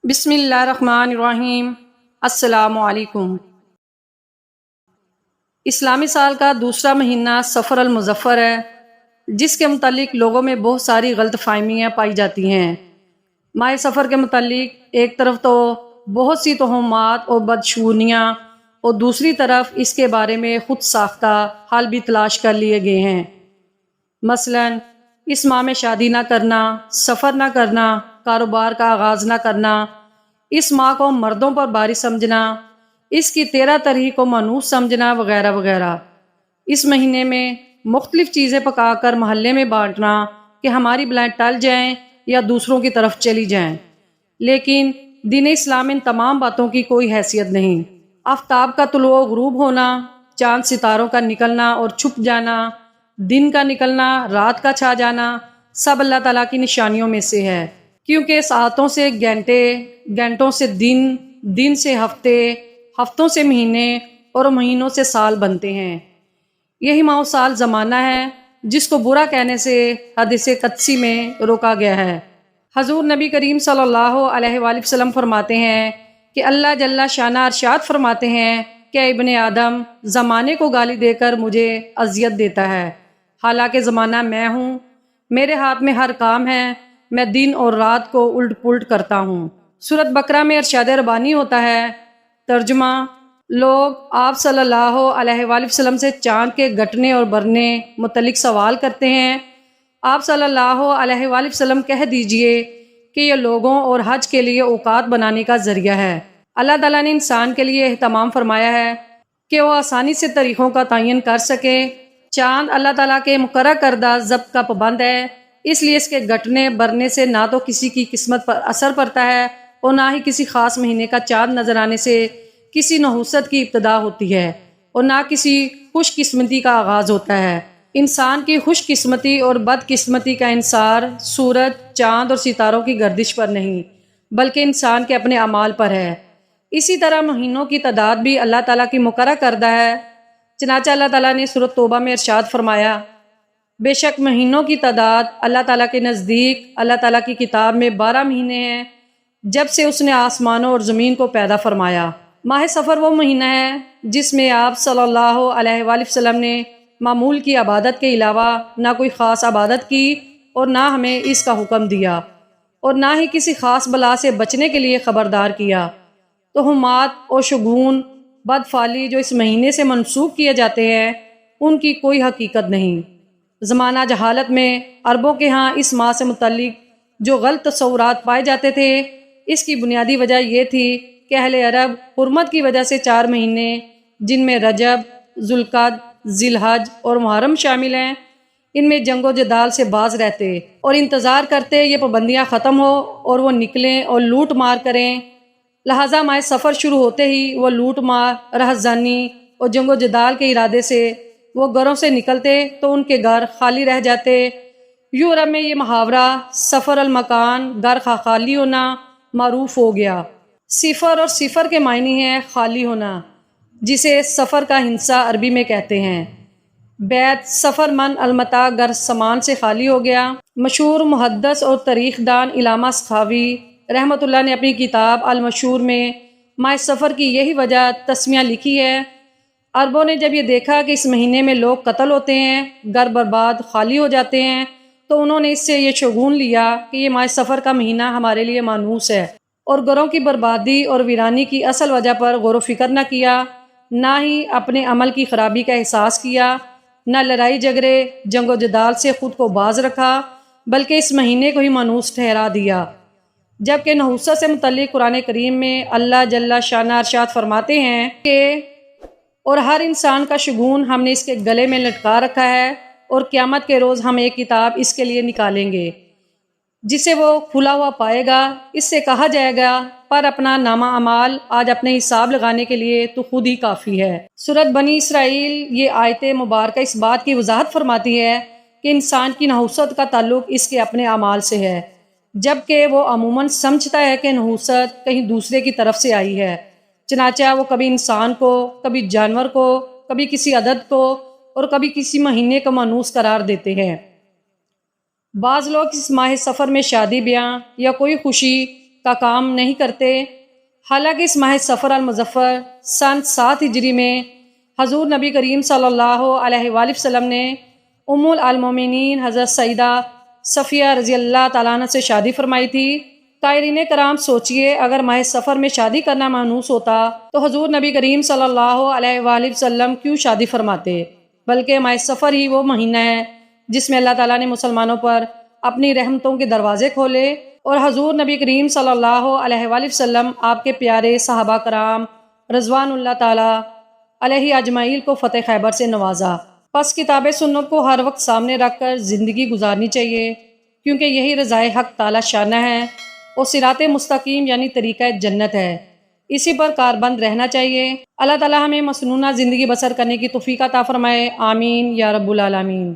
بسم اللہ الرحمن الرحیم۔ السلام علیکم۔ اسلامی سال کا دوسرا مہینہ صفر المظفر ہے، جس کے متعلق لوگوں میں بہت ساری غلط فہمیاں پائی جاتی ہیں۔ ماہ سفر کے متعلق ایک طرف تو بہت سی توہمات اور بدشگونیاں، اور دوسری طرف اس کے بارے میں خود ساختہ حل بھی تلاش کر لیے گئے ہیں۔ مثلاً اس ماہ میں شادی نہ کرنا، سفر نہ کرنا، کاروبار کا آغاز نہ کرنا، اس ماہ کو مردوں پر باری سمجھنا، اس کی 13 تاریخ کو مانوس سمجھنا وغیرہ وغیرہ۔ اس مہینے میں مختلف چیزیں پکا کر محلے میں بانٹنا کہ ہماری بلائیں ٹل جائیں یا دوسروں کی طرف چلی جائیں، لیکن دین اسلام ان تمام باتوں کی کوئی حیثیت نہیں۔ آفتاب کا طلوع و غروب ہونا، چاند ستاروں کا نکلنا اور چھپ جانا، دن کا نکلنا، رات کا چھا جانا، سب اللہ تعالیٰ کی نشانیوں میں سے ہے، کیونکہ ساعتوں سے گھنٹے، گھنٹوں سے دن، دن سے ہفتے، ہفتوں سے مہینے اور مہینوں سے سال بنتے ہیں۔ یہی ماہ و سال زمانہ ہے جس کو برا کہنے سے حدیث قدسی میں روکا گیا ہے۔ حضور نبی کریم صلی اللہ علیہ وآلہ وسلم فرماتے ہیں کہ اللہ جل شانہ ارشاد فرماتے ہیں کہ ابن آدم زمانے کو گالی دے کر مجھے اذیت دیتا ہے، حالانکہ زمانہ میں ہوں، میرے ہاتھ میں ہر کام ہے، میں دن اور رات کو الٹ پلٹ کرتا ہوں۔ سورۃ بقرہ میں ارشاد ربانی ہوتا ہے۔ ترجمہ: لوگ آپ صلی اللہ علیہ وآلہ وسلم سے چاند کے گھٹنے اور بڑھنے متعلق سوال کرتے ہیں۔ آپ صلی اللہ علیہ وآلہ وسلم کہہ دیجئے کہ یہ لوگوں اور حج کے لیے اوقات بنانے کا ذریعہ ہے۔ اللہ تعالیٰ نے انسان کے لیے اہتمام فرمایا ہے کہ وہ آسانی سے طریقوں کا تعین کر سکے۔ چاند اللہ تعالیٰ کے مقرر کردہ ضبط کا پابند ہے، اس لیے اس کے گھٹنے بڑھنے سے نہ تو کسی کی قسمت پر اثر پڑتا ہے اور نہ ہی کسی خاص مہینے کا چاند نظر آنے سے کسی نحوست کی ابتدا ہوتی ہے اور نہ کسی خوش قسمتی کا آغاز ہوتا ہے۔ انسان کی خوش قسمتی اور بد قسمتی کا انحصار سورج، چاند اور ستاروں کی گردش پر نہیں، بلکہ انسان کے اپنے اعمال پر ہے۔ اسی طرح مہینوں کی تعداد بھی اللہ تعالیٰ کی مقرر کردہ ہے۔ چنانچہ اللہ تعالیٰ نے سورۃ توبہ میں ارشاد فرمایا، بے شک مہینوں کی تعداد اللہ تعالیٰ کے نزدیک اللہ تعالیٰ کی کتاب میں 12 مہینے ہیں، جب سے اس نے آسمانوں اور زمین کو پیدا فرمایا۔ ماہ سفر وہ مہینہ ہے جس میں آپ صلی اللہ علیہ وآلہ وسلم نے معمول کی عبادت کے علاوہ نہ کوئی خاص عبادت کی اور نہ ہمیں اس کا حکم دیا، اور نہ ہی کسی خاص بلا سے بچنے کے لیے خبردار کیا۔ توہمات اور شگون، بدفعلی جو اس مہینے سے منسوب کیے جاتے ہیں، ان کی کوئی حقیقت نہیں۔ زمانہ جہالت میں عربوں کے ہاں اس ماہ سے متعلق جو غلط تصورات پائے جاتے تھے، اس کی بنیادی وجہ یہ تھی کہ اہل عرب حرمت کی وجہ سے 4 مہینے، جن میں رجب، ذوالقعدہ، ذی الحج اور محرم شامل ہیں، ان میں جنگ و جدال سے باز رہتے اور انتظار کرتے یہ پابندیاں ختم ہو اور وہ نکلیں اور لوٹ مار کریں۔ لہٰذا ماہ سفر شروع ہوتے ہی وہ لوٹ مار، رہزنی اور جنگ و جدال کے ارادے سے وہ گھروں سے نکلتے تو ان کے گھر خالی رہ جاتے۔ یوں عرب میں یہ محاورہ سفر المکان، گھر خالی ہونا، معروف ہو گیا۔ صفر اور صفر کے معنی ہے خالی ہونا، جسے سفر کا ہندسہ عربی میں کہتے ہیں۔ بیت سفر من المتاع، گھر سامان سے خالی ہو گیا۔ مشہور محدث اور تاریخ دان علامہ سخاوی رحمۃ اللہ نے اپنی کتاب المشہور میں ماہ سفر کی یہی وجہ تسمیہ لکھی ہے۔ عربوں نے جب یہ دیکھا کہ اس مہینے میں لوگ قتل ہوتے ہیں، گھر برباد خالی ہو جاتے ہیں، تو انہوں نے اس سے یہ شگون لیا کہ یہ ماہ سفر کا مہینہ ہمارے لیے مانوس ہے، اور گھروں کی بربادی اور ویرانی کی اصل وجہ پر غور و فکر نہ کیا، نہ ہی اپنے عمل کی خرابی کا احساس کیا، نہ لڑائی جھگڑے، جنگ و جدال سے خود کو باز رکھا، بلکہ اس مہینے کو ہی مانوس ٹھہرا دیا۔ جبکہ نحوست سے متعلق قرآن کریم میں اللہ جل شانہ ارشاد فرماتے ہیں کہ اور ہر انسان کا شگون ہم نے اس کے گلے میں لٹکا رکھا ہے، اور قیامت کے روز ہم ایک کتاب اس کے لیے نکالیں گے جسے وہ کھلا ہوا پائے گا۔ اس سے کہا جائے گا، پر اپنا نامہ اعمال آج اپنے حساب لگانے کے لیے تو خود ہی کافی ہے۔ سورۃ بنی اسرائیل یہ آیت مبارکہ اس بات کی وضاحت فرماتی ہے کہ انسان کی نحوست کا تعلق اس کے اپنے اعمال سے ہے، جبکہ وہ عموماً سمجھتا ہے کہ نحوست کہیں دوسرے کی طرف سے آئی ہے۔ چنانچہ وہ کبھی انسان کو، کبھی جانور کو، کبھی کسی عدد کو اور کبھی کسی مہینے کو مانوس قرار دیتے ہیں۔ بعض لوگ اس ماہ سفر میں شادی بیاہ یا کوئی خوشی کا کام نہیں کرتے، حالانکہ اس ماہ سفر المظفر سن 7 ہجری میں حضور نبی کریم صلی اللہ علیہ وآلہ وسلم نے ام المومنین حضرت سیدہ صفیہ رضی اللہ تعالیٰ عنہ سے شادی فرمائی تھی۔ قائرین کرام سوچئے، اگر ماہ سفر میں شادی کرنا مانوس ہوتا تو حضور نبی کریم صلی اللہ علیہ وآلہ وسلم کیوں شادی فرماتے؟ بلکہ ماہ سفر ہی وہ مہینہ ہے جس میں اللہ تعالیٰ نے مسلمانوں پر اپنی رحمتوں کے دروازے کھولے اور حضور نبی کریم صلی اللہ علیہ وآلہ وسلم آپ کے پیارے صحابہ کرام رضوان اللہ تعالیٰ علیہ اجمعین کو فتح خیبر سے نوازا۔ پس کتاب سنت کو ہر وقت سامنے رکھ کر زندگی گزارنی چاہیے، کیونکہ یہی رضائے حق تعالیٰ شانہ ہے اور صراط مستقیم یعنی طریقہ جنت ہے، اسی پر کاربند رہنا چاہیے۔ اللہ تعالیٰ ہمیں مسنونہ زندگی بسر کرنے کی توفیق عطا فرمائے، آمین یا رب العالمین۔